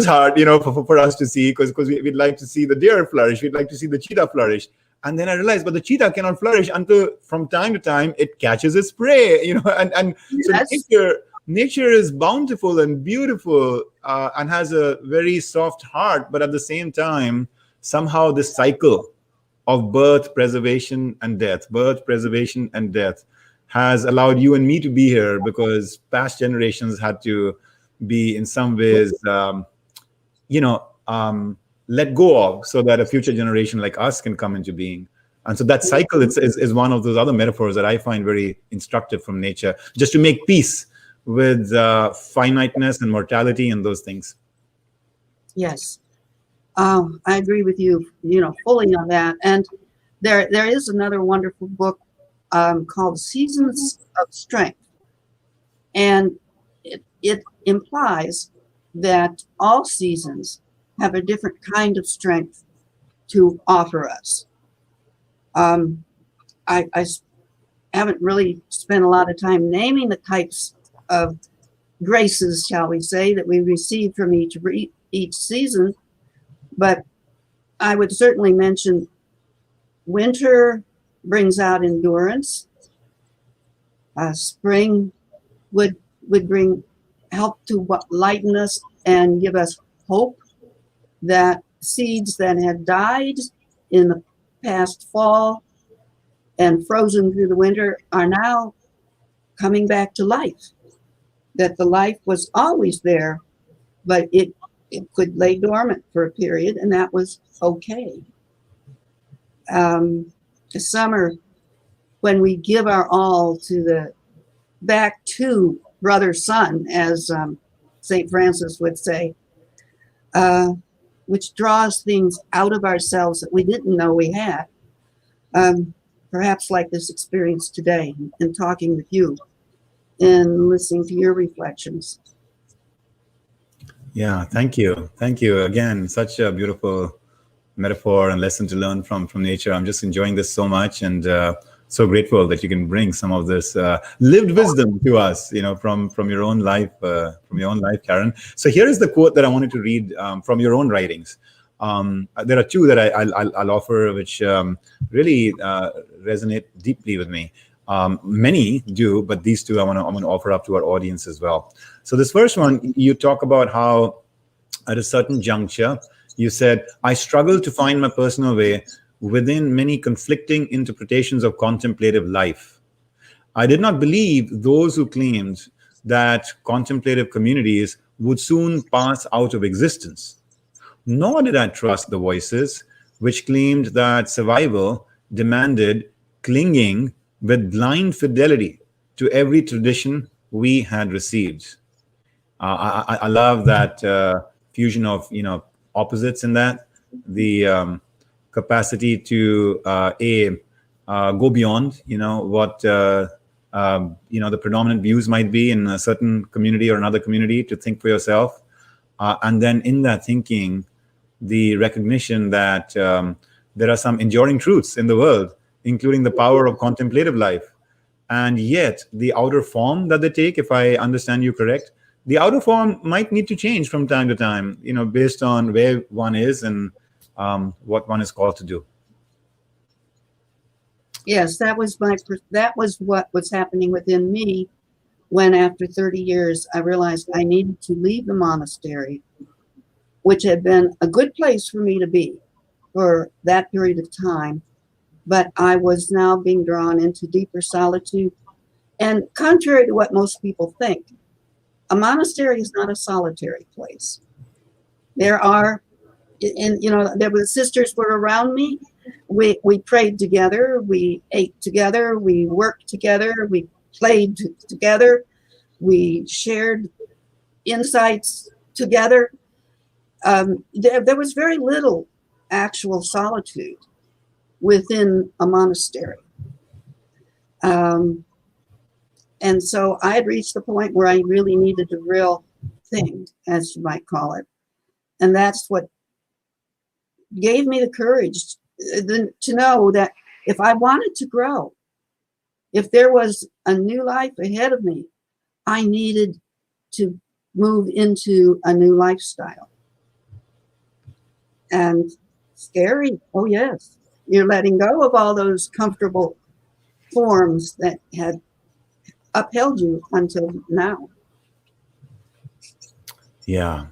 hard for us to see because we'd like to see the deer flourish, we'd like to see the cheetah flourish. And then I realized, but the cheetah cannot flourish until from time to time it catches its prey, and Yes. So nature is bountiful and beautiful and has a very soft heart, but at the same time, somehow this cycle of birth, preservation, and death has allowed you and me to be here because past generations had to be in some ways, let go of so that a future generation like us can come into being. And so that cycle is one of those other metaphors that I find very instructive from nature, just to make peace with finiteness and mortality and those things. Yes. I agree with you, fully on that. And there is another wonderful book called Seasons of Strength. And it implies that all seasons have a different kind of strength to offer us. I haven't really spent a lot of time naming the types of graces, shall we say, that we receive from each season, but I would certainly mention winter brings out endurance. Spring would bring help to lighten us and give us hope that seeds that had died in the past fall and frozen through the winter are now coming back to life. That the life was always there, but it could lay dormant for a period, and that was okay. The summer, when we give our all back to brother sun, as St. Francis would say, which draws things out of ourselves that we didn't know we had. Perhaps like this experience today in talking with you and listening to your reflections. Yeah, thank you. Thank you. Again, such a beautiful metaphor and lesson to learn from nature. I'm just enjoying this so much, and so grateful that you can bring some of this lived wisdom to us, from your own life, Karen. So here is the quote that I wanted to read from your own writings. There are two that I'll offer, which really resonate deeply with me. Many do, but these two I'm going to offer up to our audience as well. So this first one, you talk about how at a certain juncture, you said, I struggled to find my personal way within many conflicting interpretations of contemplative life. I did not believe those who claimed that contemplative communities would soon pass out of existence. Nor did I trust the voices which claimed that survival demanded clinging with blind fidelity to every tradition we had received. I love that fusion of opposites in that, the capacity to go beyond what the predominant views might be in a certain community or another community, to think for yourself, and then in that thinking, the recognition that there are some enduring truths in the world, including the power of contemplative life. And yet the outer form that they take, if I understand you correct, the outer form might need to change from time to time, based on where one is and what one is called to do. Yes, that was what was happening within me when, after 30 years, I realized I needed to leave the monastery, which had been a good place for me to be for that period of time. But I was now being drawn into deeper solitude. And contrary to what most people think, a monastery is not a solitary place. There were sisters were around me. We prayed together, we ate together, we worked together, we played together, we shared insights together. There was very little actual solitude within a monastery. And so I had reached the point where I really needed the real thing, as you might call it. And that's what gave me the courage to know that if I wanted to grow, if there was a new life ahead of me, I needed to move into a new lifestyle. And scary, oh yes. You're letting go of all those comfortable forms that had upheld you until now. Yeah.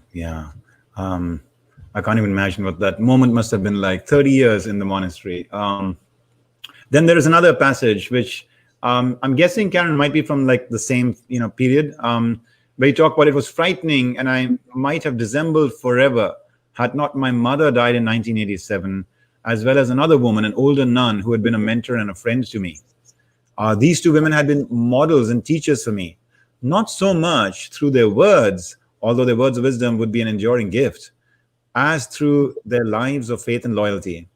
I can't even imagine what that moment must have been like. 30 years in the monastery. Then there is another passage which I'm guessing, Karen, might be from like the same period, where you talk about it was frightening and I might have dissembled forever had not my mother died in 1987, as well as another woman, an older nun who had been a mentor and a friend to me. These two women had been models and teachers for me, not so much through their words, although their words of wisdom would be an enduring gift, as through their lives of faith and loyalty.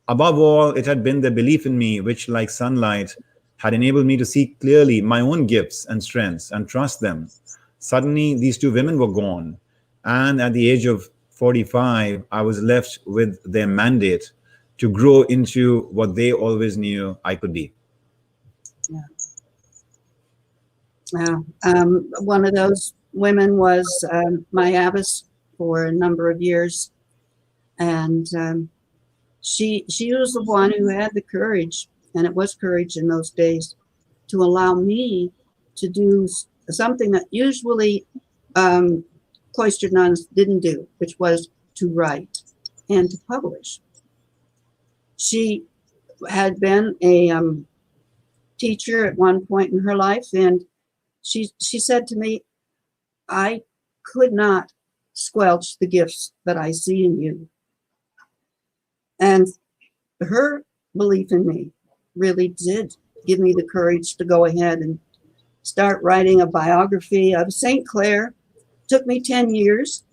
Above all, it had been their belief in me, which, like sunlight, had enabled me to see clearly my own gifts and strengths and trust them. Suddenly, these two women were gone. And at the age of 45, I was left with their mandate to grow into what they always knew I could be. Yeah. One of those women was my abbess for a number of years. And she was the one who had the courage, and it was courage in those days, to allow me to do something that usually cloistered nuns didn't do, which was to write and to publish. She had been a teacher at one point in her life, and she said to me, I could not squelch the gifts that I see in you. And her belief in me really did give me the courage to go ahead and start writing a biography of St. Clare. Took me 10 years,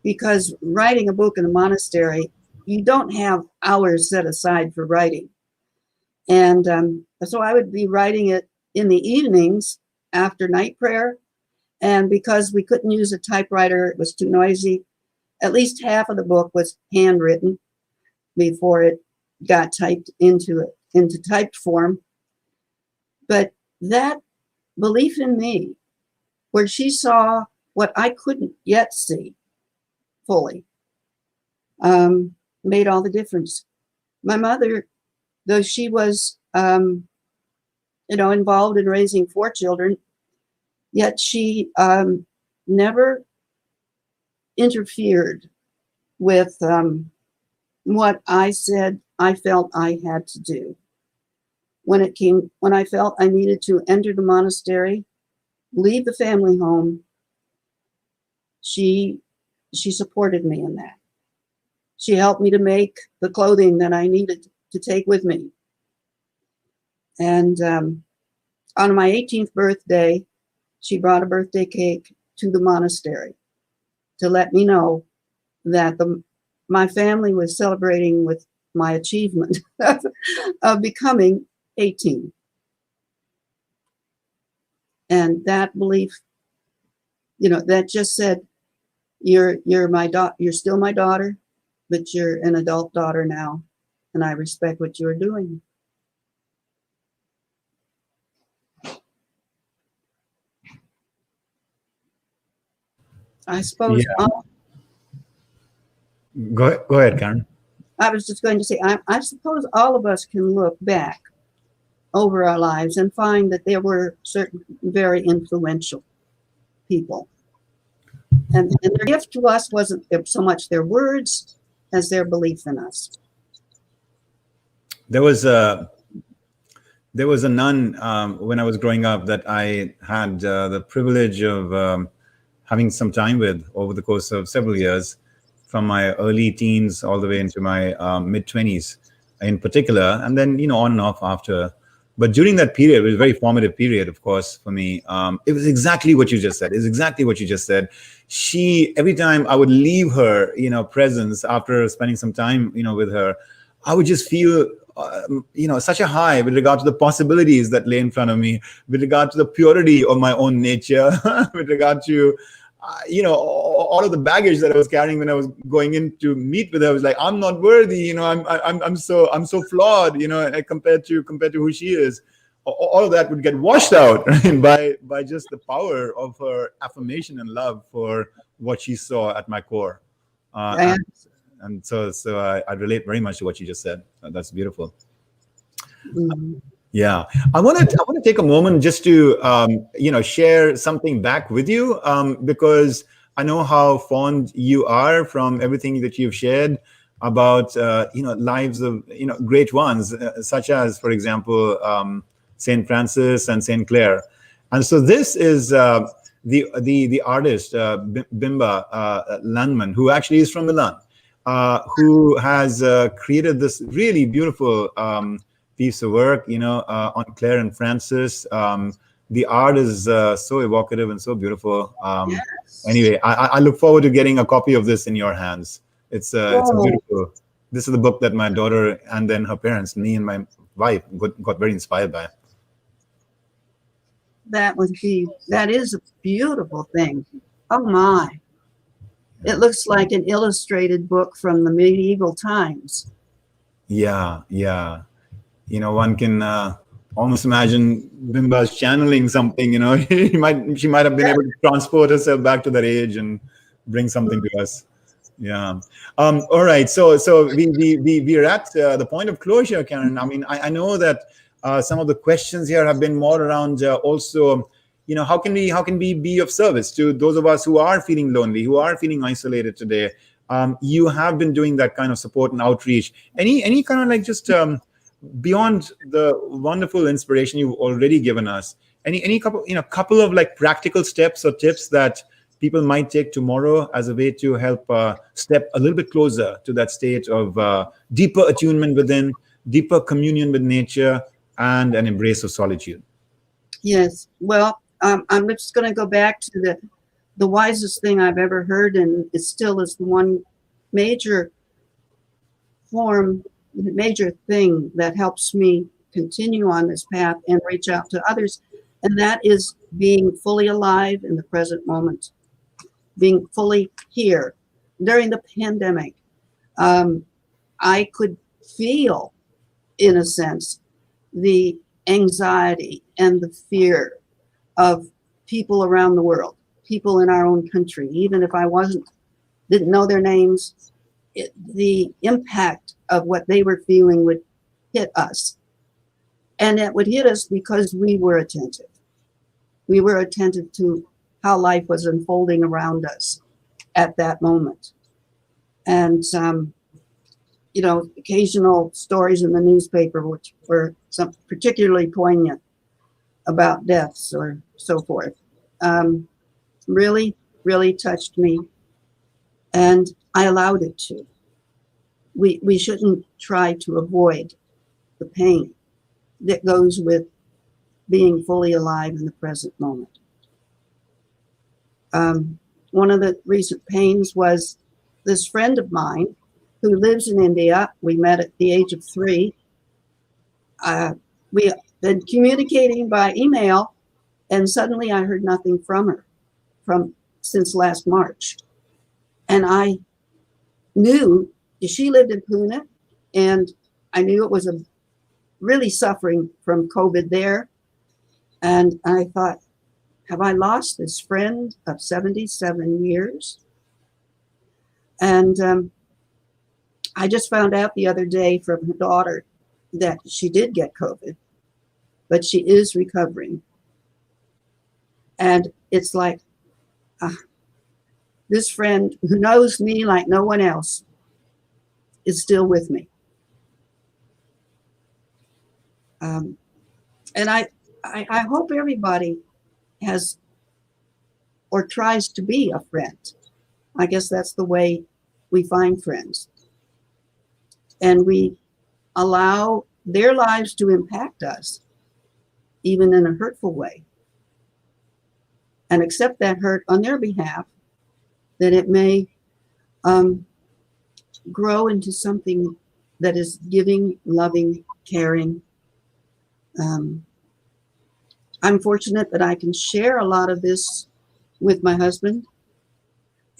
because writing a book in a monastery, you don't have hours set aside for writing. And so I would be writing it in the evenings after night prayer. And because we couldn't use a typewriter, it was too noisy, at least half of the book was handwritten before it got typed into typed form. But that belief in me, where she saw what I couldn't yet see fully, made all the difference. My mother, though she was, involved in raising 4 children, yet she never interfered with what I said I felt I had to do. When I felt I needed to enter the monastery, leave the family home, she supported me in that. She helped me to make the clothing that I needed to take with me. And on my 18th birthday, she brought a birthday cake to the monastery to let me know that my family was celebrating with my achievement of becoming 18. And that belief, that just said, you're still my daughter, but you're an adult daughter now, and I respect what you're doing. I suppose. Yeah. Go ahead, Karen. I was just going to say, I suppose all of us can look back over our lives and find that there were certain very influential people. And their gift to us wasn't so much their words as their belief in us. There was a nun when I was growing up that I had the privilege of having some time with over the course of several years, from my early teens all the way into my mid-20s in particular, and then on and off after. But during that period, it was a very formative period, of course, for me. It was exactly what you just said. It's exactly what you just said. Every time I would leave her, presence after spending some time, with her, I would just feel, such a high with regard to the possibilities that lay in front of me, with regard to the purity of my own nature, with regard to, all of the baggage that I was carrying when I was going in to meet with her. I was like, I'm not worthy, I'm so flawed, compared to who she is. All of that would get washed out, right, by just the power of her affirmation and love for what she saw at my core. And so I relate very much to what you just said. That's beautiful. Mm-hmm. Yeah, I want to take a moment just to share something back with you, because I know how fond you are from everything that you've shared about lives of great ones, such as, for example, Saint Francis and Saint Clare. And so this is the artist Bimba Landman, who actually is from Milan, who has created this really beautiful piece of work, on Claire and Francis. The art is so evocative and so beautiful. Yes. Anyway, I look forward to getting a copy of this in your hands. It's a beautiful. This is the book that my daughter and then her parents, me and my wife, got very inspired by. That is a beautiful thing. Oh my. It looks like an illustrated book from the medieval times. Yeah. One can almost imagine Bimba's channeling something, she might have been able to transport herself back to that age and bring something to us. Yeah. All right. So we're at the point of closure, Karen. I mean, I know that some of the questions here have been more around also, how can we be of service to those of us who are feeling lonely, who are feeling isolated today? You have been doing that kind of support and outreach. Any kind of like just beyond the wonderful inspiration you've already given us, any couple of like practical steps or tips that people might take tomorrow as a way to help step a little bit closer to that state of deeper attunement within, deeper communion with nature, and an embrace of solitude? Yes. Well, I'm just going to go back to the wisest thing I've ever heard, and it still is the one major thing that helps me continue on this path and reach out to others, and that is being fully alive in the present moment. Being fully here. During the pandemic, I could feel, in a sense, the anxiety and the fear of people around the world, people in our own country. Even if I didn't know their names, the impact of what they were feeling would hit us. And it would hit us because we were attentive. We were attentive to how life was unfolding around us at that moment. And, occasional stories in the newspaper, which were some particularly poignant about deaths or so forth, really, really touched me. And I allowed it to. We shouldn't try to avoid the pain that goes with being fully alive in the present moment. One of the recent pains was this friend of mine who lives in India. We met at the age of 3. We had been communicating by email, and suddenly I heard nothing from her since last March. And I knew she lived in Pune, and I knew it was really suffering from COVID there. And I thought, have I lost this friend of 77 years? And I just found out the other day from her daughter that she did get COVID, but she is recovering. And it's like, this friend who knows me like no one else is still with me. And I hope everybody has or tries to be a friend. I guess that's the way we find friends. And we allow their lives to impact us, even in a hurtful way, and accept that hurt on their behalf, that it may grow into something that is giving, loving, caring. I'm fortunate that I can share a lot of this with my husband,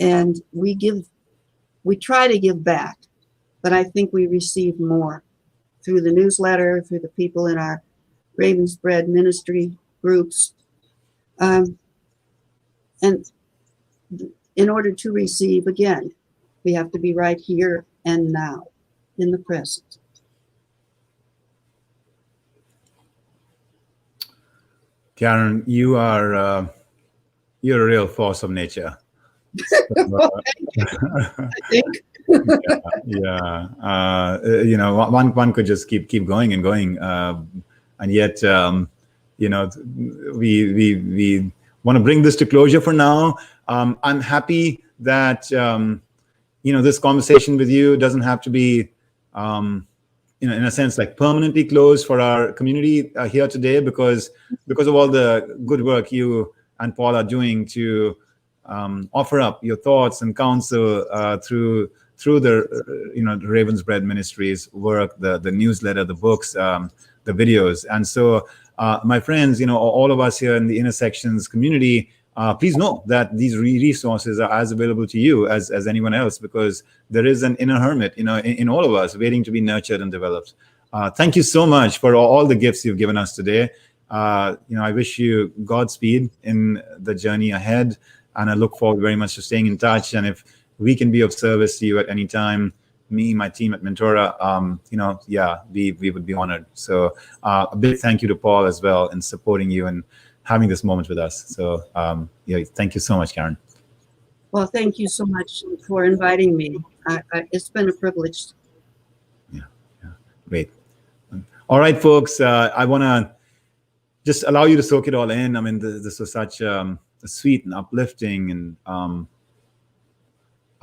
and we try to give back, but I think we receive more through the newsletter, through the people in our Raven's Bread ministry groups. And in order to receive, again, we have to be right here and now, in the present. Karen, you're a real force of nature. I think. One could just keep going and going, and yet, we want to bring this to closure for now. I'm happy that this conversation with you doesn't have to be in a sense like permanently closed for our community here today, because of all the good work you and Paul are doing to offer up your thoughts and counsel through the Raven's Bread Ministries work, the newsletter, the books, the videos. And so my friends, all of us here in the Intersections community, please know that these resources are as available to you as anyone else, because there is an inner hermit, in all of us waiting to be nurtured and developed. Thank you so much for all the gifts you've given us today. I wish you Godspeed in the journey ahead, and I look forward very much to staying in touch. And if we can be of service to you at any time, me, my team at Mentora, we would be honored. So a big thank you to Paul as well in supporting you and having this moment with us. So thank you so much, Karen. Well, thank you so much for inviting me. It's been a privilege. Yeah, great. All right, folks, I want to just allow you to soak it all in. I mean, this was such a sweet and uplifting and a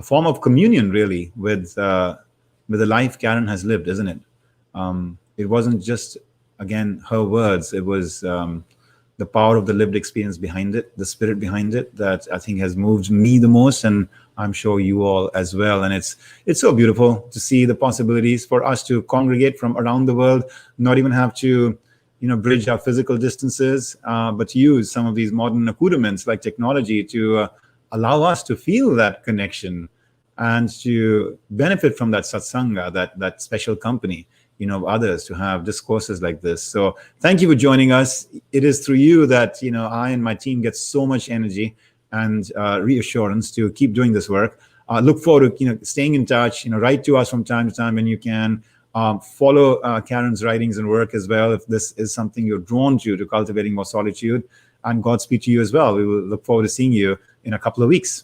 form of communion, really, with the life Karen has lived, isn't it? It wasn't just, again, her words. It was the power of the lived experience behind it, the spirit behind it, that I think has moved me the most, and I'm sure you all as well. And it's so beautiful to see the possibilities for us to congregate from around the world, not even have to bridge our physical distances, but use some of these modern accoutrements like technology to allow us to feel that connection and to benefit from that satsanga, that special company, others, to have discourses like this. So thank you for joining us. It is through you that, I and my team get so much energy and reassurance to keep doing this work. Look forward to, staying in touch, write to us from time to time when you can. Follow Karen's writings and work as well, if this is something you're drawn to cultivating more solitude. And Godspeed to you as well. We will look forward to seeing you in a couple of weeks.